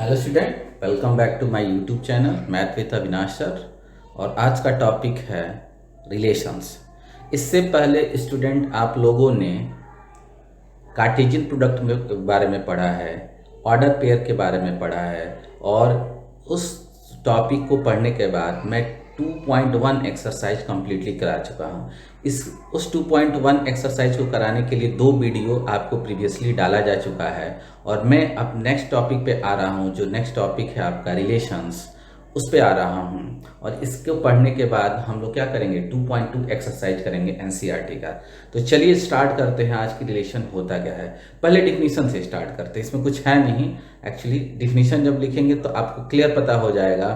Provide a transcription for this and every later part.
Hello students, welcome back to my YouTube channel math with Avinash sir. और आज का topic है रिलेशंस। इससे पहले स्टूडेंट आप लोगों ने कार्टेशियन प्रोडक्ट के बारे में पढ़ा है, ऑर्डर पेयर के बारे में पढ़ा है, और उस टॉपिक को पढ़ने के बाद मैं 2.1 एक्सरसाइज कंप्लीटली करा चुका हूँ। उस 2.1 एक्सरसाइज को कराने के लिए 2 वीडियो आपको प्रीवियसली डाला जा चुका है, और मैं अब नेक्स्ट टॉपिक पे आ रहा हूँ। जो नेक्स्ट टॉपिक है आपका रिलेशंस, उस पे आ रहा हूँ। और इसको पढ़ने के बाद हम लोग क्या करेंगे, 2.2 एक्सरसाइज करेंगे एनसीईआरटी का। तो चलिए स्टार्ट करते हैं। आज की रिलेशन होता क्या है, पहले डिफिनीशन से स्टार्ट करते हैं। इसमें कुछ है नहीं एक्चुअली, डिफिनीशन जब लिखेंगे तो आपको क्लियर पता हो जाएगा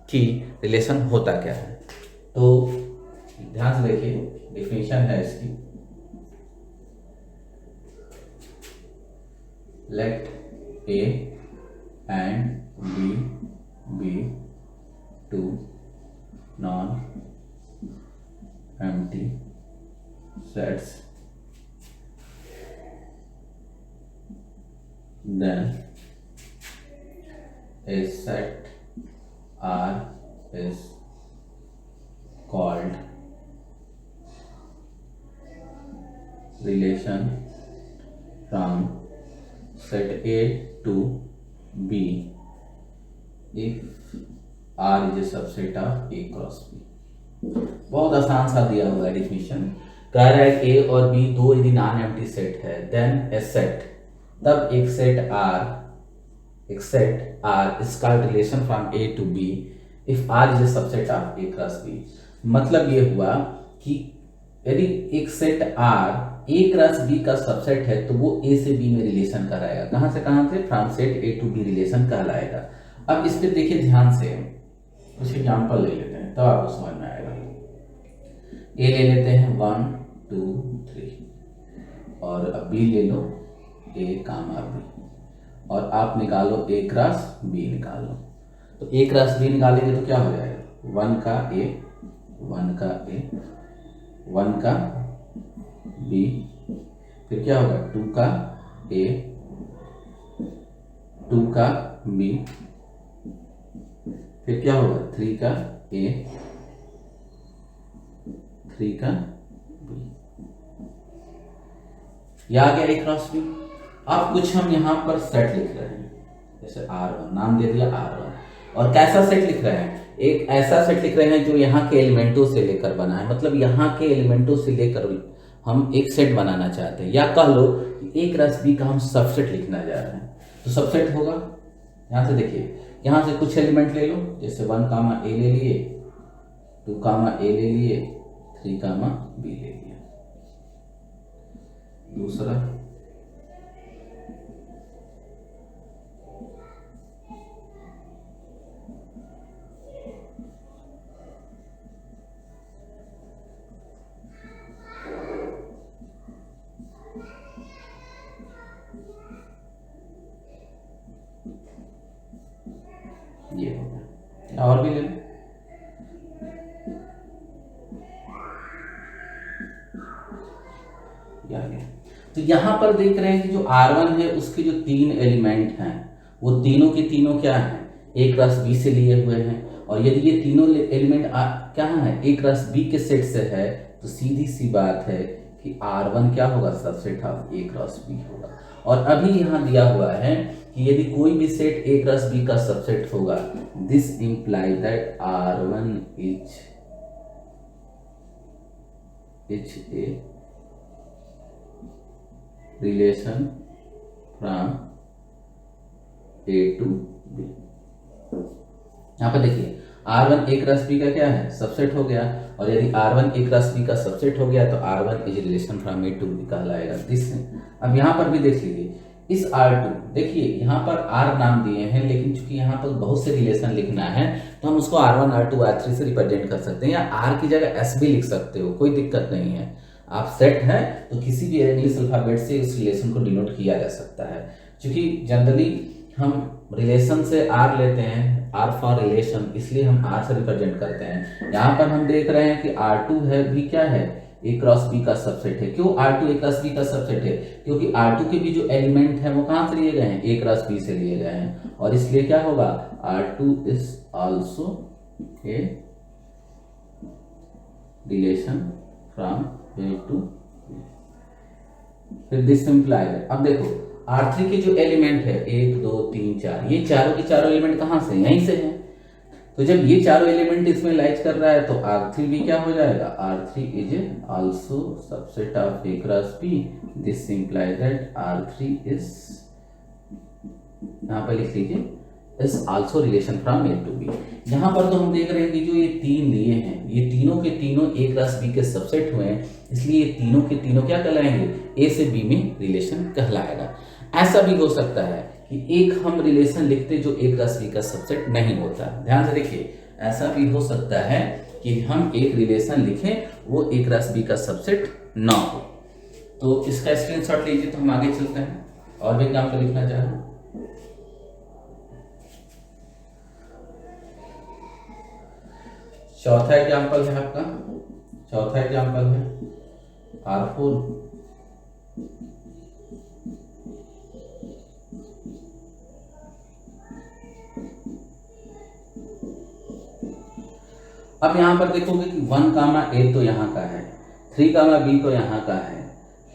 कि रिलेशन होता क्या है। तो ध्यान से देखिए, डिफिनीशन है इसकी। Let A and B be two non-empty sets, then a set R is called relation from set A to B if R is a subset of A cross B। बहुत आसान सा दिया हुआ है डिफिनीशन। कह रहा है A और B दो यदि नॉन एम्प्टी सेट है, देन ए सेट, तब एक set R is called relation from A to B if R is a subset of A cross B। मतलब ये हुआ कि यदि एक set R A cross B का सबसेट है तो वो A से B में रिलेशन कराएगा। कहां से from set A to B relation कहलाएगा। अब इस पे देखिए ध्यान से, कुछ एग्जाम्पल ले लेते हैं तब आपको समझ में आएगा। ए ले लेते हैं 1 2 3, और अब बी ले लो ए कामा बी, और आप निकालो ए क्रॉस बी निकालो। तो ए क्रॉस बी निकालेंगे तो क्या हो जाएगा, 1 का ए 1 का ए 1 का बी, फिर क्या होगा 2 का ए 2 का बी, फिर क्या होगा 3 का ए 3 का बी। यह आ गया ए क्रॉस बी। अब कुछ हम यहां पर सेट लिख रहे हैं, जैसे R1 नाम दे दिया R1, और कैसा सेट लिख रहे हैं, एक ऐसा सेट लिख रहे हैं जो यहाँ के एलिमेंटों से लेकर बना है। मतलब यहाँ के एलिमेंटों से लेकर हम एक सेट बनाना चाहते हैं, या कह लो ए क्रॉस बी का हम सबसेट लिखना जा रहे हैं। तो सबसेट होगा, यहां से देखिए, यहां से कुछ एलिमेंट ले लो, जैसे 1 कामा ए ले लिए, 2 कामा ए ले लिए, 3 कामा बी ले लिया। दूसरा ये हो गया, और भी ले लो। तो यहां पर देख रहे हैं कि जो R1 है उसके जो 3 एलिमेंट हैं वो तीनों के तीनों क्या हैं, A क्रॉस B से लिए हुए हैं। और यदि ये तीनों एलिमेंट क्या है, A क्रॉस B के सेट से है, तो सीधी सी बात है कि R1 क्या होगा, subset of A cross B होगा। और अभी यहां दिया हुआ है कि यदि कोई भी सेट A क्रॉस B का सबसेट होगा, this imply that R1 is a relation from A to B। यहां पर देखिए R1 A क्रॉस B का क्या है, सबसेट हो गया, और यदि R1 A क्रॉस B का सबसेट हो गया तो R1 is relation from A to B कहलाएगा। दिस, अब यहां पर भी देख लीजिए, इस R2, देखिए यहाँ पर R नाम दिए हैं, लेकिन चूंकि यहाँ पर बहुत से रिलेशन लिखना है तो हम उसको R1 R2 R3 से रिप्रेजेंट कर सकते हैं, या R की जगह S भी लिख सकते हो, कोई दिक्कत नहीं है। आप सेट है तो किसी भी इंग्लिश अल्फाबेट से उस रिलेशन को डिनोट किया जा सकता है। क्योंकि जनरली हम रिलेशन से R लेते हैं, R फॉर रिलेशन, इसलिए हम R से रिप्रेजेंट करते हैं। यहाँ पर हम देख रहे हैं कि R2 है भी क्या है, ए क्रॉस बी का सबसेट है। क्यों R2 ए क्रॉस बी का सबसेट है? क्योंकि R2 के भी जो एलिमेंट है वो कहाँ से लिए गए हैं? ए क्रॉस बी से लिए गए हैं, और इसलिए क्या होगा? R2 is also a relation from A to B. फिर दिस इंप्लाइज, अब देखो R3 के जो एलिमेंट है 1 2 3 4, ये चारों के चारों एलिमेंट कहाँ से? यहीं से हैं। तो जब ये चारों एलिमेंट इसमें लाइज कर रहा है तो R3 भी क्या हो जाएगा? R3 is also subset of A cross B. This implies that R3 is, यहाँ पर लिख लीजिए, is also relation from A to B. यहाँ पर तो हम देख रहे हैं कि जो ये तीन लिए हैं, ये तीनों के तीनों ए क्रॉस बी के सबसेट हुए हैं, इसलिए ये तीनों के तीनों क्या कहलाएंगे? ए से बी में रिलेशन कहलाएगा। ऐसा भी हो सकता है कि एक हम रिलेशन लिखते जो ए क्रॉस बी का सबसेट नहीं होता। ध्यान से देखिए, ऐसा भी हो सकता है कि हम एक रिलेशन लिखें वो ए क्रॉस बी का सबसेट ना हो। तो इसका स्क्रीनशॉट लीजिए, तो हम आगे चलते हैं और भी एग्जाम्पल लिखना चाह रहे हैं। चौथा एग्जाम्पल है आपका, चौथा एग्जाम्पल है R4 अब यहां पर देखोगे कि 1 कामा ए तो यहाँ का है, 3 कामा बी तो यहाँ का है,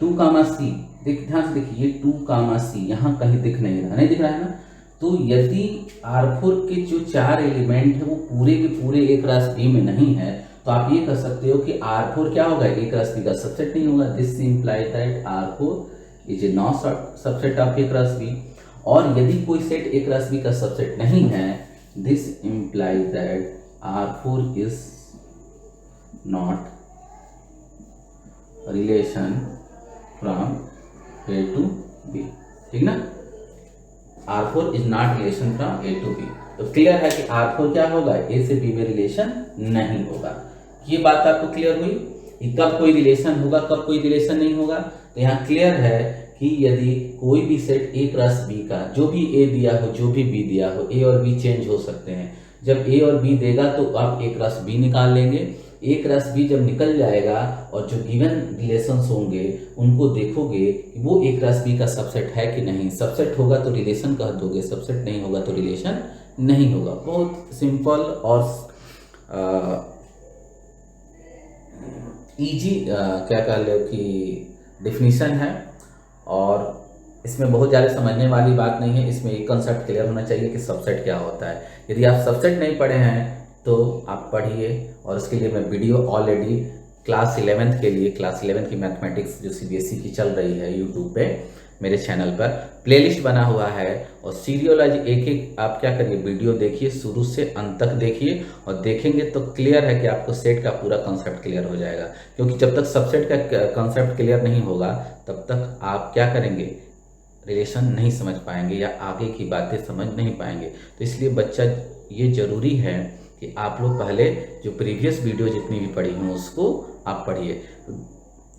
2 कामा सी, ध्यान से देखिए ये 2 कामा सी यहाँ कहीं दिख नहीं रहा, नहीं दिख रहा है ना। तो यदि R4 के जो 4 एलिमेंट है वो पूरे के पूरे ए क्रॉस बी में नहीं है, तो आप ये कह सकते हो कि R4 क्या होगा? ए क्रॉस बी का सबसेट नहीं होगा। This implies that R4 is a not subset of A cross B. और यदि कोई सेट ए क्रॉस बी का सबसेट नहीं है, this implies that R4 is not relation from A to B, ठीक ना? R4 is not relation from A to B। तो clear है कि R4 क्या होगा? A से B में रिलेशन नहीं होगा। ये बात आपको क्लियर हुई कि कब कोई रिलेशन होगा, कब कोई रिलेशन नहीं होगा। तो यहाँ क्लियर है कि यदि कोई भी सेट A क्रॉस B का, जो भी A दिया हो, जो भी B दिया हो, A और B चेंज हो सकते हैं। जब A और B देगा तो आप A क्रॉस B निकाल लेंगे। A क्रॉस B जब निकल जाएगा और जो गिवन रिलेशंस होंगे उनको देखोगे कि वो A क्रॉस B का सबसेट है कि नहीं। सबसेट होगा तो रिलेशन कह दोगे, सबसेट नहीं होगा तो रिलेशन नहीं होगा। बहुत सिंपल और इजी क्या कह लो कि डेफिनेशन है, और इसमें बहुत ज़्यादा समझने वाली बात नहीं है। इसमें एक कंसेप्ट क्लियर होना चाहिए कि सबसेट क्या होता है। यदि आप सबसेट नहीं पढ़े हैं तो आप पढ़िए, और उसके लिए मैं वीडियो ऑलरेडी क्लास 11th के लिए, क्लास 11th की मैथमेटिक्स जो CBSE की चल रही है यूट्यूब पे मेरे चैनल पर प्लेलिस्ट बना हुआ है, और सीरियलाइज एक एक आप क्या करिए वीडियो देखिए, शुरू से अंत तक देखिए, और देखेंगे तो क्लियर है कि आपको सेट का पूरा कंसेप्ट क्लियर हो जाएगा। क्योंकि जब तक सबसेट का कंसेप्ट क्लियर नहीं होगा तब तक आप क्या करेंगे? रिलेशन नहीं समझ पाएंगे या आगे की बातें समझ नहीं पाएंगे। तो इसलिए बच्चा ये ज़रूरी है कि आप लोग पहले जो प्रीवियस वीडियो जितनी भी पढ़ी हों उसको आप पढ़िए।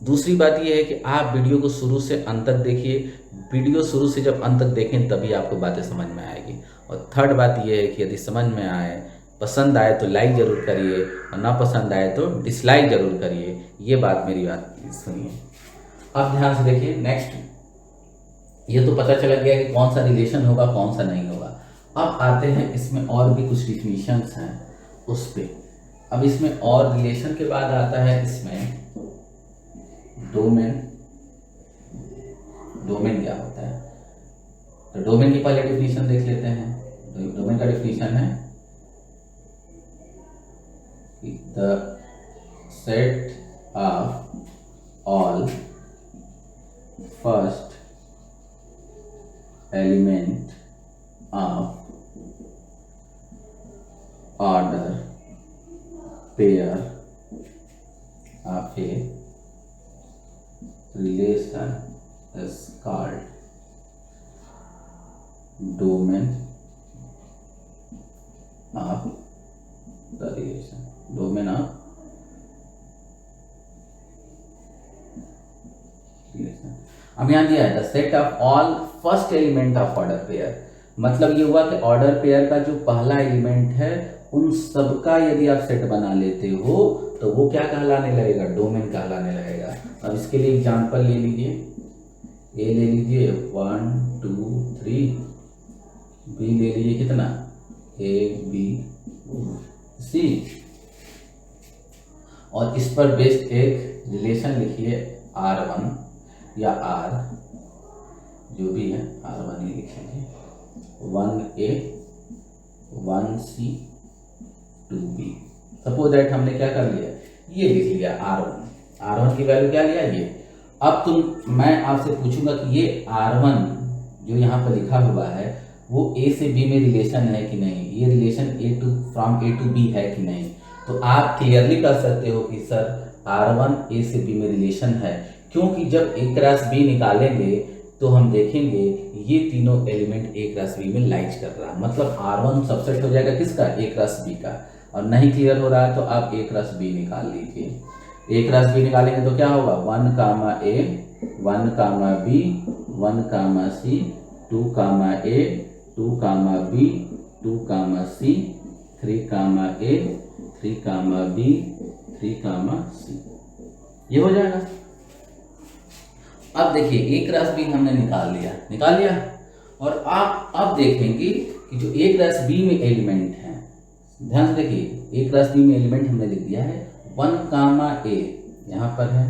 दूसरी बात ये है कि आप वीडियो को शुरू से अंत तक देखिए। वीडियो शुरू से जब अंत तक देखें तभी आपको बातें समझ में आएगी। और थर्ड बात ये है कि यदि समझ में आए, पसंद आए तो लाइक ज़रूर करिए, और ना पसंद आए तो डिसलाइक ज़रूर करिए। ये बात मेरी बात सुनिए। अब ध्यान से देखिए नेक्स्ट, ये तो पता चला गया कि कौन सा रिलेशन होगा कौन सा नहीं होगा। अब आते हैं इसमें और भी कुछ डिफिनीशंस हैं उस पे। अब इसमें और रिलेशन के बाद आता है इसमें डोमेन। डोमेन क्या होता है? तो डोमेन की पहले डिफिनीशन देख लेते हैं। डोमेन का डिफिनीशन है the set of all first element of order pair of a relation is called domain of the relation. Domain of relation. अब यहाँ दिया है the set of all first element of order pair. मतलब ये हुआ कि order pair का जो पहला एलिमेंट है उन सबका यदि आप सेट बना लेते हो तो वो क्या कहलाने लगेगा, डोमेन कहलाने लगेगा। अब इसके लिए एग्जांपल ले लीजिए, ए ले लीजिए 1 2 3, बी ले लीजिए कितना, ए बी सी, और इस पर बेस्ड एक रिलेशन लिखिए R1 या R जो भी है R1 ही लिख लीजिए, 1A 1C 2B। Suppose that हमने क्या कर लिया, ये लिख लिया R1 की वैल्यू क्या लिया ये। अब मैं आपसे पूछूंगा कि ये R1 जो यहाँ पर लिखा हुआ है वो A से B में रिलेशन है कि नहीं, ये relation from A to B है कि नहीं। तो आप क्लियरली कर सकते हो कि सर R1 A से B में रिलेशन है, क्योंकि जब A क्रॉस B निकालेंगे तो हम देखेंगे ये तीनों एलिमेंट A क्रॉस B में लाइज कर रहा है, मतलब R1 सबसेट हो जाएगा किसका, A क्रॉस B का। और नहीं क्लियर हो रहा है तो आप A क्रॉस B निकाल लीजिए। A क्रॉस B निकालेंगे तो क्या होगा, 1 कामा A 1 comma B 1 comma C 2 comma A 2 comma B 2 comma C 3 comma A 3 comma B 3 comma C, ये हो जाएगा। अब देखिए A क्रॉस B हमने निकाल लिया और आप अब देखेंगे कि जो A क्रॉस B में एलिमेंट है, ध्यान से देखिए A क्रॉस B में एलिमेंट हमने लिख दिया है 1 कामा A यहाँ पर है,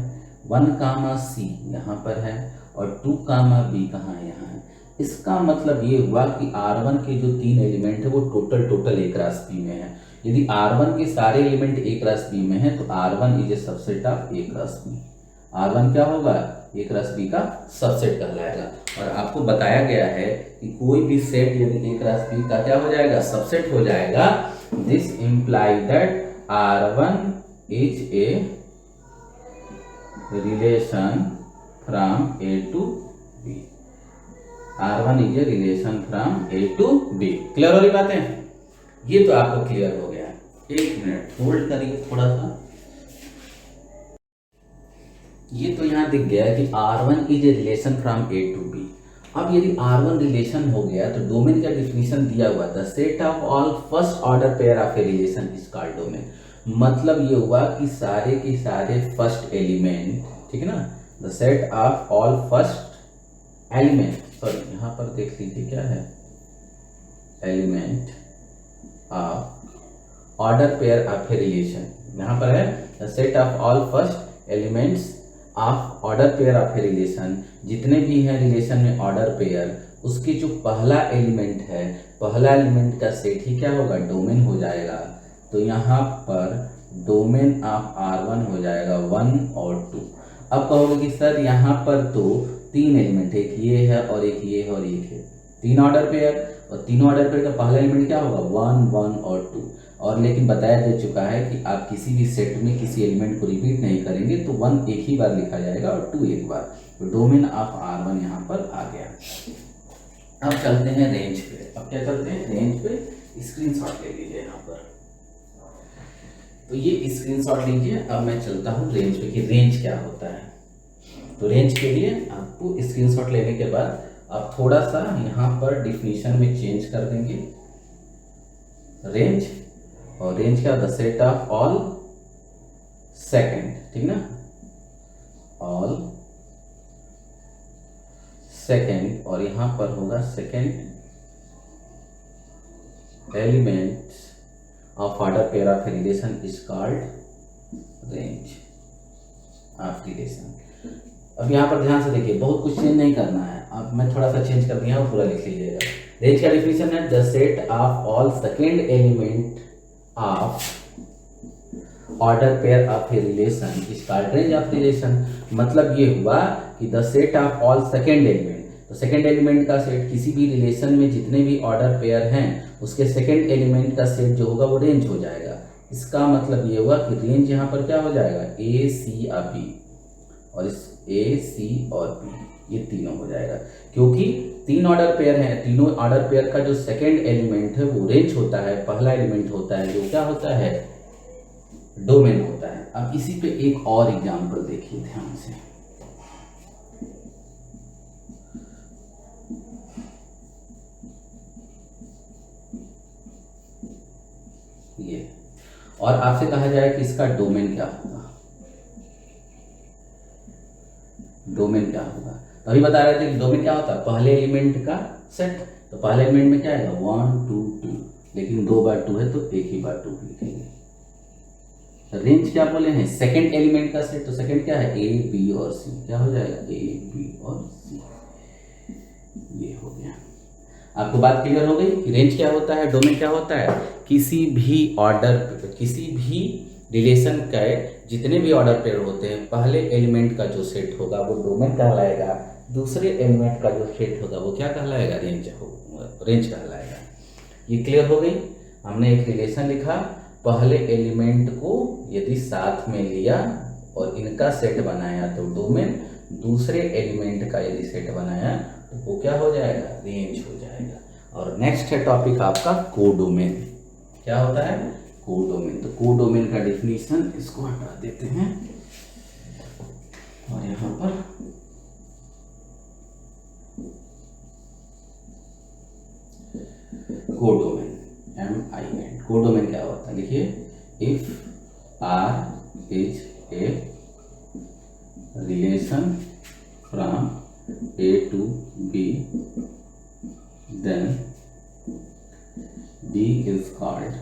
1 कामा C यहाँ पर है और 2 कामा B कहाँ है, यहाँ है। इसका मतलब ये हुआ कि R1 के जो 3 एलिमेंट है वो टोटल A क्रॉस B में है। यदि R1 के सारे एलिमेंट A क्रॉस B में है तो R1 is a subset of A cross B। R1 क्या होगा, A क्रॉस B का सबसेट कहलाएगा। और आपको बताया गया है कि कोई भी सेट यदि A क्रॉस B का क्या हो जाएगा, सबसेट हो जाएगा, this imply that R1 is a relation from A to B। R1 is a relation from A to B। Clear हो रही बातें, ये तो आपको क्लियर हो गया। एक मिनट होल्ड करिए थोड़ा सा। ये तो यहाँ दिख गया कि R1 is a relation from A to B। अब यदि R1 रिलेशन हो गया तो डोमेन का डिफिनीशन दिया हुआ था, set of all first order pair of a relation is called domain. मतलब ये हुआ कि सारे के सारे फर्स्ट एलिमेंट, ठीक है ना, the set of all first element, sorry यहाँ पर देख लीजिए क्या है, element of order pair of a relation, यहाँ पर है the set of all first elements of order pair of a relation. जितने भी हैं रिलेशन में ऑर्डर पेयर, उसकी जो पहला एलिमेंट है, पहला एलिमेंट का सेट ही क्या होगा, डोमेन हो जाएगा। तो यहाँ पर डोमेन ऑफ R1 हो जाएगा 1 और 2। अब कहोगे कि सर यहाँ पर तो 3 एलिमेंट, एक ये है और एक ये है और एक है, 3 ऑर्डर पेयर, और तीनों ऑर्डर पेयर का पहला एलिमेंट क्या होगा, 1 1 और 2। और लेकिन बताया जा चुका है कि आप किसी भी सेट में किसी एलिमेंट को रिपीट नहीं करेंगे, तो 1 एक ही बार लिखा जाएगा और 2 एक बार। तो डोमेन ऑफ R1 यहाँ पर आ गया। अब चलते हैं रेंज पे। अब क्या चलते हैं, रेंज पे स्क्रीनशॉट ले लीजिए यहाँ पर। तो ये स्क्रीनशॉट लीजिए। अब मैं चलता हूँ रेंज पे कि रेंज क्या होता है। तो रेंज के लिए आपको स्क्रीनशॉट लेने के बाद आप थोड़ा सा यहाँ पर डिफिनीशन में चेंज कर देंगे, रेंज, और रेंज क्या, the set of all second, ठीक ना, ऑल सेकंड, और यहां पर होगा second element of order pair of relation is called range of relation. अब यहाँ पर ध्यान से देखिए, बहुत कुछ चेंज नहीं करना है। अब मैं थोड़ा सा चेंज कर दिया हूँ, पूरा लिख लीजिएगा। रेंज का डिफिनीशन है the set of all second element of order pair of a relation is called range of relation. मतलब ये हुआ कि the set of all second element, तो सेकंड एलिमेंट का सेट किसी भी रिलेशन में जितने भी ऑर्डर पेयर हैं उसके सेकंड एलिमेंट का सेट जो होगा वो रेंज हो जाएगा। इसका मतलब ये हुआ कि रेंज यहाँ पर क्या हो जाएगा, ए सी और बी, और इस ए सी और बी ये तीनों हो जाएगा, क्योंकि 3 ऑर्डर पेयर हैं। तीनों ऑर्डर पेयर का जो सेकंड एलिमेंट है वो रेंज होता है, पहला एलिमेंट होता है जो क्या होता है, डोमेन होता है। अब इसी पे एक और एग्जांपल देखिए ध्यान से। ये और आपसे कहा जाए कि इसका डोमेन क्या होगा, डोमेन क्या होगा। तो अभी बता रहे थे कि डोमेन क्या होता है, पहले एलिमेंट का सेट। तो पहले एलिमेंट में क्या आएगा 1 2 2, लेकिन 2 बार 2 है तो एक ही बार 2 लिखेंगे। रेंज क्या बोले हैं, सेकंड एलिमेंट का सेट। तो सेकंड क्या है, ए बी और सी। क्या हो जाएगा, ए बी और सी। ये हो गया। आपको बात क्लियर हो गई कि रेंज क्या होता है, डोमेन क्या होता है। किसी भी ऑर्डर, किसी भी रिलेशन का जितने भी ऑर्डर पेयर होते हैं, पहले एलिमेंट का जो सेट होगा वो डोमेन कहलाएगा, दूसरे एलिमेंट का जो सेट होगा वो क्या कहलाएगा, रेंज कहलाएगा। ये क्लियर हो गई। हमने एक रिलेशन लिखा, पहले एलिमेंट को यदि साथ में लिया और इनका सेट बनाया तो डोमेन, दूसरे एलिमेंट का यदि सेट बनाया तो वो क्या हो जाएगा, रेंज हो जाएगा। और नेक्स्ट है टॉपिक आपका कोडोमेन। क्या होता है, कोडोमेन। तो कोडोमेन का डेफिनेशन, इसको हटा देते हैं और यहाँ पर कोडोमेन, MIN। कोडोमेन क्या होता है, देखिए, if R is a relation from A to B, then B is called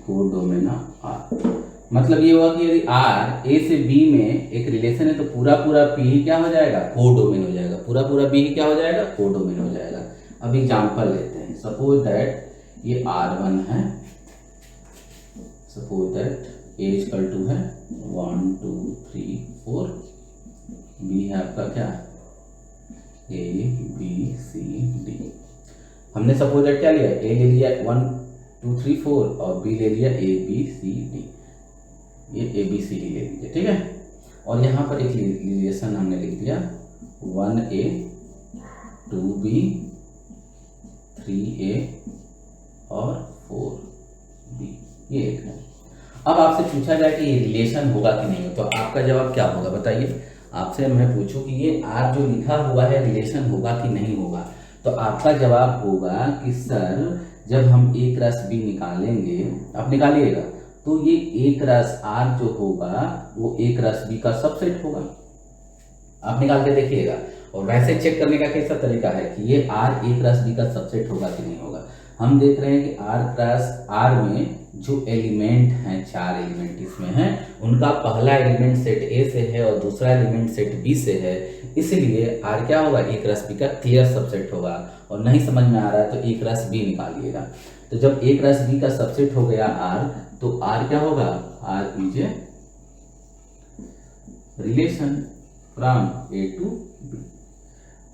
codomain of R। मतलब ये हुआ कि यदि R A से B में एक रिलेशन है तो पूरा पूरा P ही क्या हो जाएगा, कोडोमेन हो जाएगा। पूरा पूरा B ही क्या हो जाएगा, कोडोमेन हो जाएगा। अब एग्जांपल लेते हैं। सपोज दैट ये R1 है, suppose that A equal to है 1 2 3 4, B है आपका क्या, A B C D। हमने सपोज दैट क्या लिया, A ले लिया 1 2 3 4 और B ले लिया A B C D। ये A B C D ले लीजिए, ठीक है। और यहाँ पर एक रिलेशन हमने लिख दिया 1A 2B 3A और 4B, ये एक है। अब आपसे पूछा जाए कि ये रिलेशन होगा कि नहीं, तो आपका जवाब क्या होगा बताइए। आपसे मैं पूछूं कि ये R जो लिखा हुआ है रिलेशन होगा कि नहीं होगा, तो आपका जवाब होगा कि सर जब हम A क्रॉस B निकालेंगे, आप निकालिएगा, तो ये A क्रॉस R जो होगा वो A क्रॉस B का सबसेट होगा। आप निकाल के देखिएगा। और वैसे चेक करने का कैसा तरीका है कि ये R A क्रॉस B का सबसेट होगा कि नहीं होगा। हम देख रहे हैं कि R क्रॉस R में जो एलिमेंट हैं, 4 एलिमेंट इसमें हैं, उनका पहला एलिमेंट सेट A से है और दूसरा एलिमेंट सेट B से है, इसलिए R क्या होगा, A क्रॉस B का क्लियर सबसेट होगा। और नहीं समझ में आ रहा है तो A क्रॉस B निकालिएगा। तो जब A क्रॉस B का सबसेट हो गया R, तो R क्या होगा, R is a relation from A to B।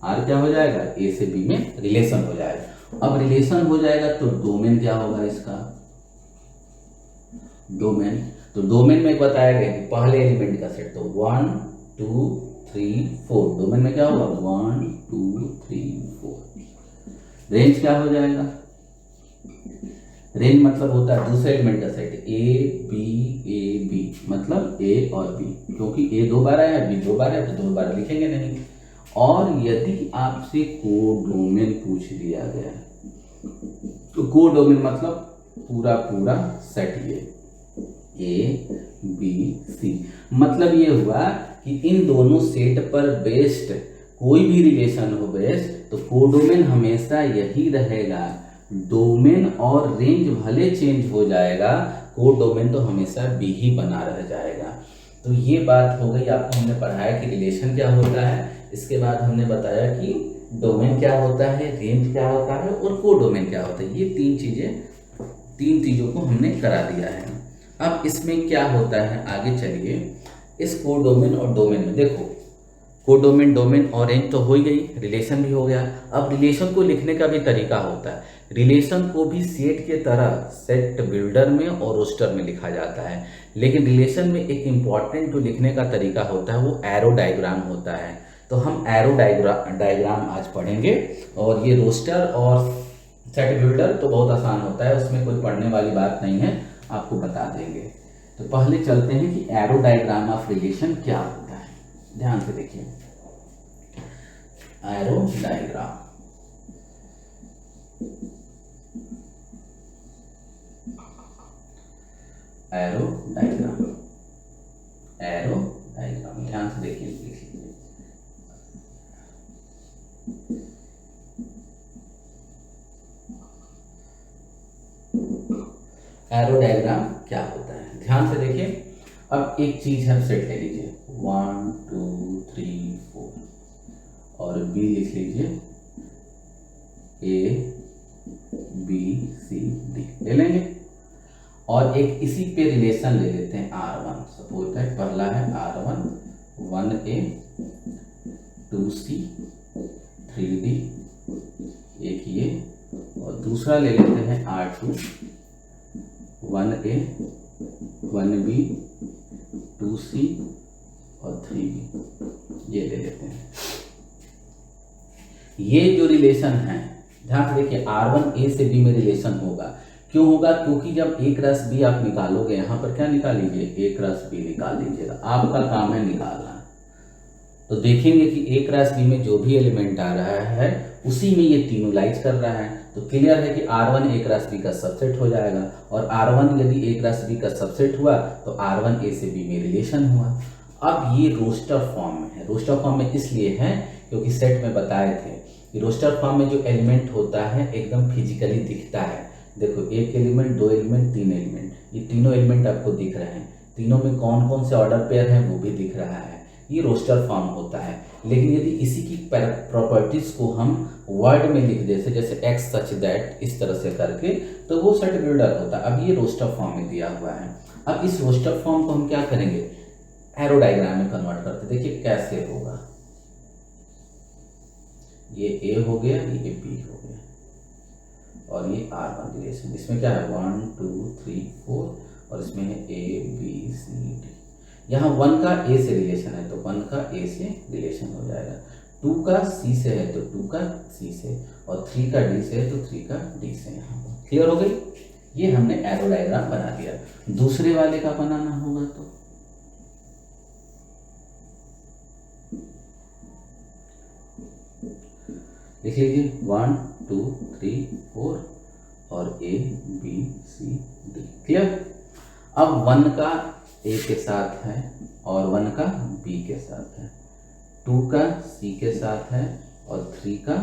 R क्या हो जाएगा, A से B में रिलेशन हो जाएगा। अब रिलेशन हो जाएगा तो डोमेन क्या होगा इसका, डोमेन। तो डोमेन में बताया गया कि पहले एलिमेंट का सेट, तो 1 2 3 4, डोमेन में क्या होगा 1 2 3 4। रेंज क्या हो जाएगा, रेंज मतलब होता है दूसरे एलिमेंट का सेट, A B, मतलब A और B, क्योंकि A 2 बार आया B 2 बार है तो 2 बार लिखेंगे नहीं। और यदि आपसे कोडोमेन पूछ लिया गया तो कोडोमेन मतलब पूरा पूरा सेट, ये A B C, मतलब ये हुआ कि इन दोनों सेट पर बेस्ड कोई भी रिलेशन हो बेस्ड, तो कोडोमेन हमेशा यही रहेगा। डोमेन और रेंज भले चेंज हो जाएगा, कोडोमेन तो हमेशा B ही बना रह जाएगा। तो ये बात हो गई, आपको हमने पढ़ाया कि रिलेशन क्या होता है। इसके बाद हमने बताया कि डोमेन क्या होता है, रेंज क्या होता है और कोडोमेन क्या होता है। ये तीन चीज़ों को हमने करा दिया है। अब इसमें क्या होता है, आगे चलिए। इस कोडोमेन और डोमेन में देखो, कोडोमेन, डोमेन और रेंज तो हो ही गई, रिलेशन भी हो गया। अब रिलेशन को लिखने का भी तरीका होता है। रिलेशन को भी सेट के तरह सेट बिल्डर में और रोस्टर में लिखा जाता है, लेकिन रिलेशन में एक इम्पॉर्टेंट जो लिखने का तरीका होता है वो एरो डायग्राम होता है। तो हम एरो डायग्राम आज पढ़ेंगे। और ये रोस्टर और सेट बिल्डर तो बहुत आसान होता है, उसमें कोई पढ़ने वाली बात नहीं है, आपको बता देंगे। तो पहले चलते हैं कि एरो डायग्राम ऑफ रिलेशन क्या होता है। ध्यान से देखिए, arrow diagram. Arrow diagram, arrow diagram ध्यान से देखिए, लिख लीजिए। एरो डायग्राम क्या होता है, ध्यान से देखिए। अब एक चीज है, सेट ले लीजिए 1 2 3 4 और बी लिख लीजिए A B C D ले लेंगे। और एक इसी पे रिलेशन ले लेते हैं R1। सपोज दैट पहला है R1 1A 2C 3D, एक ये, और दूसरा ले लेते हैं R2 1A 1B 2C और 3B, ये ले लेते हैं। ये जो रिलेशन है, ध्यान से देखिए, R1 A से B में रिलेशन होगा। क्यों होगा? क्योंकि जब A क्रॉस B आप निकालोगे, यहाँ पर क्या निकालिए, A क्रॉस B निकाल लीजिएगा, आपका काम है निकालना। तो देखेंगे कि A क्रॉस B में जो भी एलिमेंट आ रहा है उसी में ये तीनों लाइज कर रहा है। तो क्लियर है कि R1 A क्रॉस B का सबसेट हो जाएगा, और R1 यदि A क्रॉस B का सबसेट हुआ तो R1 A से B में रिलेशन हुआ। अब ये रोस्टर फॉर्म में है। रोस्टर फॉर्म में इसलिए है क्योंकि सेट में बताए थे कि रोस्टर फॉर्म में जो एलिमेंट होता है एकदम फिजिकली दिखता है। देखो, एक एलिमेंट, दो एलिमेंट, तीन एलिमेंट, ये तीनों एलिमेंट आपको दिख रहे हैं। तीनों में कौन कौन से ऑर्डर पेयर हैं वो भी दिख रहा है। ये रोस्टर फॉर्म होता है। लेकिन यदि इसी की प्रॉपर्टीज को हम वर्ड में लिख देते, जैसे एक्स सच दैट, इस तरह से करके, तो वो सेट बिल्डर होता है। अब ये रोस्टर फॉर्म में दिया हुआ है। अब इस रोस्टर फॉर्म को हम क्या करेंगे, एरो डायग्राम में कन्वर्ट करते। देखिए कैसे होगा, ये A हो गया, ये B हो गया, और ये R1 रिलेशन। इसमें क्या है 1 2 3 4, और इसमें है A B C D। यहाँ 1 का A से रिलेशन है तो 1 का A से रिलेशन हो जाएगा, 2 का C से है तो 2 का C से, और 3 का D से है तो 3 का D से। यहाँ पर क्लियर हो गई। ये हमने एरो डायग्राम बना दिया। दूसरे वाले का बनाना होगा तो लिख लीजिए 1 2 3 4 और A B C D। Clear. अब 1 का A के साथ है और 1 का B के साथ है, 2 का C के साथ है और 3 का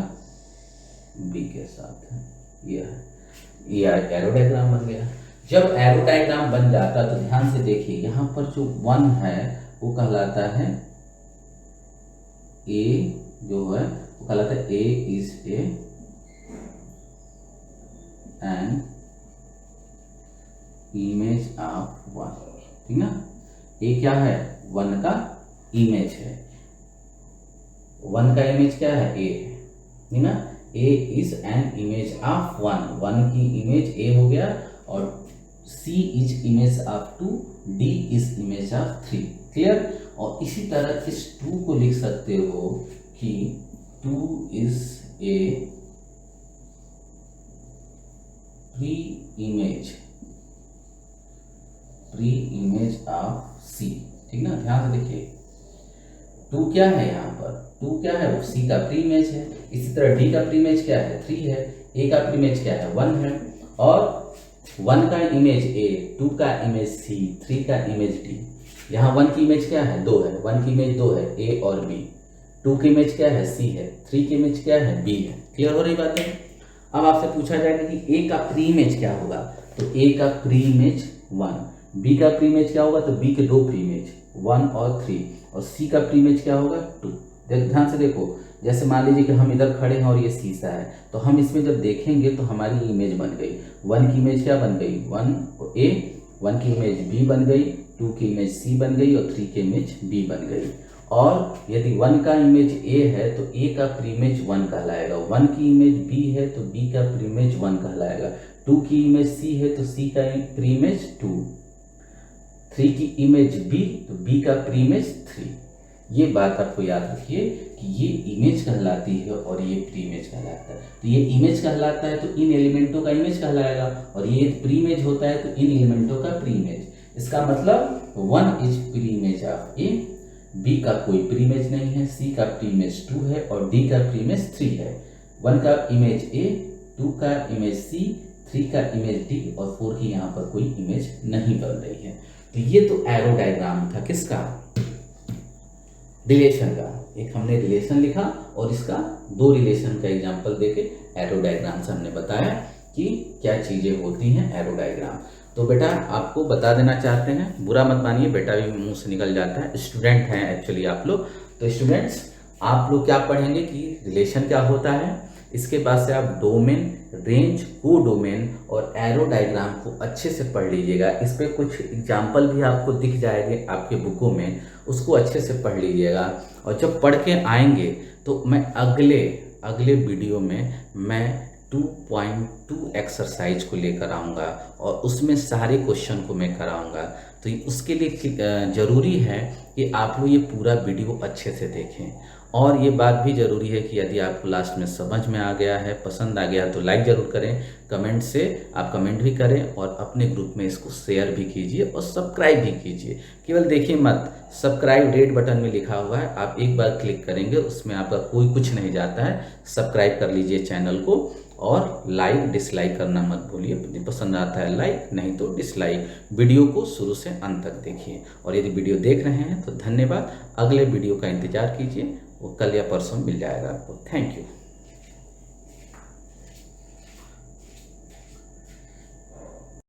B के साथ है। ये एरो डायग्राम बन गया। जब एरो डायग्राम बन जाता तो ध्यान से देखिए, यहाँ पर जो 1 है वो कहलाता है A, जो है वो कहलाता है A is an image of 1, ठीक ना। A क्या है, 1 का इमेज है। 1 का इमेज क्या है, A है, ठीक ना। A is an image of 1, 1 की इमेज A हो गया, और C is image of 2, D is image of 3। Clear. और इसी तरह इस 2 को लिख सकते हो कि 2 is a pre-image of C, ठीक ना। ध्यान से देखिए, 2 क्या है, यहाँ पर 2 क्या है, वो C का प्री इमेज है। इसी तरह D का प्री इमेज क्या है, 3 है। A का प्री इमेज क्या है, 1 है। और 1 का इमेज A, 2 का इमेज C, 3 का इमेज D। यहाँ 1 की इमेज क्या है, 2 है। 1 की इमेज 2 है, A और B। 2 की इमेज क्या है, C है। 3 की इमेज क्या है, B है। क्लियर हो रही बात है। अब आपसे पूछा जाएगा कि A का प्री इमेज क्या होगा, तो A का प्री इमेज 1, B का प्री इमेज क्या होगा, तो B के 2 प्री इमेज 1 और 3, और C का प्री इमेज क्या होगा, 2। ध्यान से देखो, जैसे मान लीजिए कि हम इधर खड़े हैं और ये शीशा है, तो हम इसमें जब देखेंगे तो हमारी इमेज बन गई। 1 की इमेज क्या बन गई, 1 A, 1 की इमेज B बन गई, 2 की इमेज C बन गई, और 3 की इमेज B बन गई। और यदि 1 का इमेज A है तो A का प्री इमेज 1 कहलाएगा, 1 की इमेज B है तो B का प्री इमेज 1 कहलाएगा, 2 की इमेज C है तो C का प्री इमेज 2, 3 की इमेज B तो B का प्री इमेज 3। ये बात आपको याद रखिए कि ये इमेज कहलाती है और ये प्री इमेज कहलाता है। तो ये इमेज कहलाता है तो इन एलिमेंटों का इमेज कहलाएगा, और ये प्री इमेज होता है तो इन एलिमेंटों का प्री इमेज। इसका मतलब 1 is pre image of A, B का कोई प्री इमेज नहीं है, C का प्री इमेज 2 है, और D का प्री इमेज 3 है। 1 का इमेज A, 2 का इमेज C, 3 का इमेज डी और 4 की यहाँ पर कोई इमेज नहीं बन रही है। तो ये तो एरो डायग्राम था किसका, रिलेशन का। एक हमने रिलेशन लिखा और इसका 2 रिलेशन का एग्जांपल देके एरो डायग्राम से हमने बताया कि क्या चीज़ें होती हैं एरो डायग्राम। तो बेटा आपको बता देना चाहते हैं, बुरा मत मानिए, बेटा भी मुंह से निकल जाता है, स्टूडेंट हैं एक्चुअली आप लोग। तो स्टूडेंट्स आप लोग क्या पढ़ेंगे कि रिलेशन क्या होता है, इसके बाद से आप डोमेन, रेंज, को डोमेन और एरो डायग्राम को अच्छे से पढ़ लीजिएगा। इस पर कुछ एग्जाम्पल भी आपको दिख जाएंगे आपके बुकों में, उसको अच्छे से पढ़ लीजिएगा। और जब पढ़ के आएंगे तो मैं अगले वीडियो में मैं 2.2 एक्सरसाइज को लेकर आऊँगा और उसमें सारे क्वेश्चन को मैं कराऊँगा। तो उसके लिए ज़रूरी है कि आप लोग ये पूरा वीडियो अच्छे से देखें। और ये बात भी ज़रूरी है कि यदि आपको लास्ट में समझ में आ गया है, पसंद आ गया तो लाइक ज़रूर करें, कमेंट से आप कमेंट भी करें और अपने ग्रुप में इसको शेयर भी कीजिए और सब्सक्राइब भी कीजिए। केवल देखिए मत, सब्सक्राइब रेड बटन में लिखा हुआ है, आप एक बार क्लिक करेंगे उसमें आपका कोई कुछ नहीं जाता है। सब्सक्राइब कर लीजिए चैनल को और लाइक डिसलाइक करना मत भूलिए, पसंद आता है लाइक, नहीं तो डिसलाइक। वीडियो को शुरू से अंत तक देखिए और यदि वीडियो देख रहे हैं तो धन्यवाद। अगले वीडियो का इंतजार कीजिए, वो कल या परसों मिल जाएगा आपको। Thank you.